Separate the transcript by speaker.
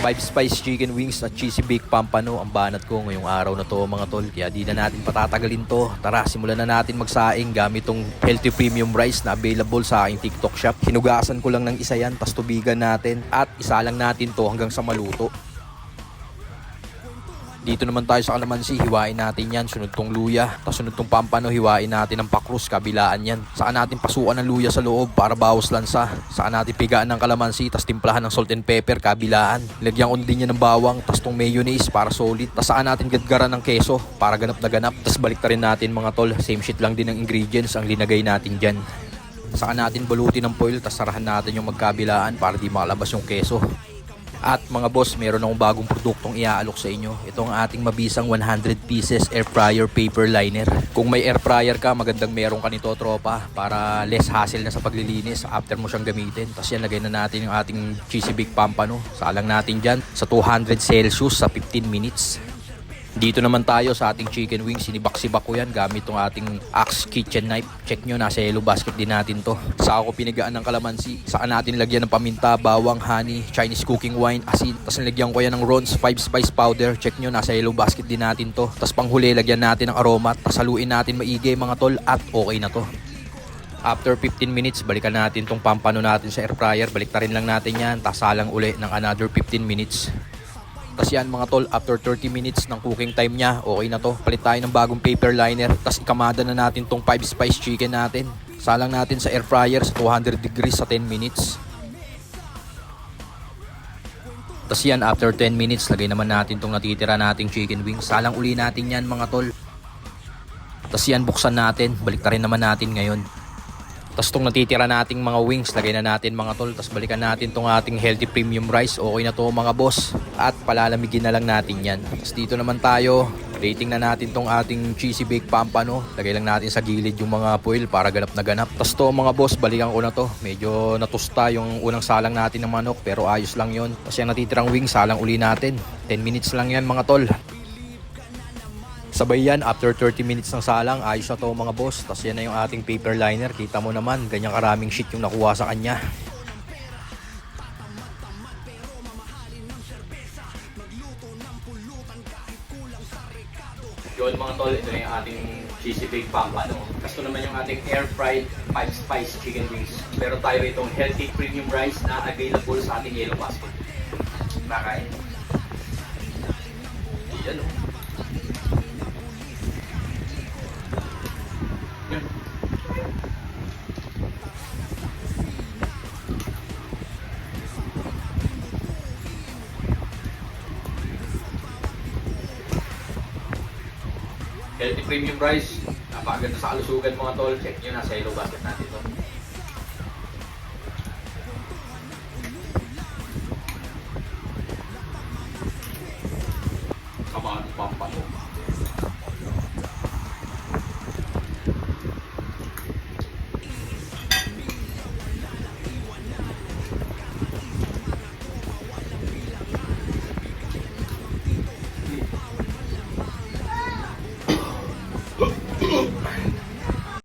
Speaker 1: 5 spice chicken wings at cheesy baked pampano ang banat ko ngayong araw na to mga tol. Kaya di na natin patatagalin to. Tara, simulan na natin magsaing gamit tong healthy premium rice na available sa aking TikTok shop. Hinugasan ko lang ng isa yan, tas tubigan natin at isa lang natin to hanggang sa maluto. Dito naman tayo sa kalamansi, hiwain natin yan, sunod tong luya, tapos sunod tong pampano, hiwain natin ng pakrus, kabilaan yan. Saan natin pasukan ng luya sa loob para bawas lansa. Saan natin pigaan ng kalamansi, tapos timplahan ng salt and pepper, kabilaan. Lagyan ko din yan ng bawang, tapos tong mayonnaise para solid. Tapos saan natin gadgaran ng keso para ganap na ganap. Tapos balik rin natin mga tol, same shit lang din ng ingredients ang linagay natin dyan. Saan natin balutin ng foil, tapos sarahan natin yung magkabilaan para di makalabas yung keso. At mga boss, meron akong bagong produktong iaalok sa inyo. Ito ang ating mabisang 100 pieces air fryer paper liner. Kung may air fryer ka, magandang meron ka nito tropa para less hassle na sa paglilinis after mo siyang gamitin. Tapos yan, lagay na natin yung ating cheesy baked pampano. Salang natin dyan sa 200 Celsius sa 15 minutes. Dito naman tayo sa ating chicken wings. Sinibak-sibak ko yan gamit tong ating Axe kitchen knife. Check nyo, nasa yellow basket din natin to. Saka ko pinigaan ng kalamansi. Saan natin lagyan ng paminta, bawang, honey, Chinese cooking wine, asin. Tapos nilagyan ko yan ng Ron's 5 spice powder. Check nyo, nasa yellow basket din natin to. Tapos panghuli, lagyan natin ng aroma. Tapos haluin natin maigi mga tol at okay na to. After 15 minutes, balikan natin tong pampano natin sa air fryer. Baliktarin lang natin yan. Tapos salang uli ng another 15 minutes. Tapos yan mga tol, after 30 minutes ng cooking time niya, okay na to. Palit tayo ng bagong paper liner. Tapos ikamada na natin tong 5 spice chicken natin. Salang natin sa air fryer sa 200 degrees sa 10 minutes. Tapos yan, after 10 minutes, lagay naman natin tong natitira nating chicken wings. Salang uli natin yan mga tol. Tapos yan, buksan natin. Baliktarin naman natin ngayon. Tapos itong natitira nating mga wings, lagay na natin mga tol. Tapos balikan natin itong ating healthy premium rice. Okay na to mga boss. At palalamigin na lang natin yan. Tapos dito naman tayo, rating na natin itong ating cheesy baked pampano. Lagay lang natin sa gilid yung mga foil para ganap na ganap. Tapos to mga boss, balikan ko na to. Medyo natusta yung unang salang natin ng manok, pero ayos lang yon. Tapos yung natitirang wings, salang uli natin. 10 minutes lang yan mga tol. Sabay yan, after 30 minutes ng salang, ayos na to mga boss. Tapos yan na yung ating paper liner. Kita mo naman, ganyang karaming shit yung nakuha sa kanya. Yun mga tol, ito na yung ating cheesy baked pampano. Tapos ito naman yung ating air fried 5 spice chicken wings. Meron tayo itong healthy premium rice na available sa ating yellow basket. Nakain. Yan o. Healthy premium rice, napakaganda sa kalusugan mga tol. Check nyo, nasa yellow basket natin to. Kamaan pampano.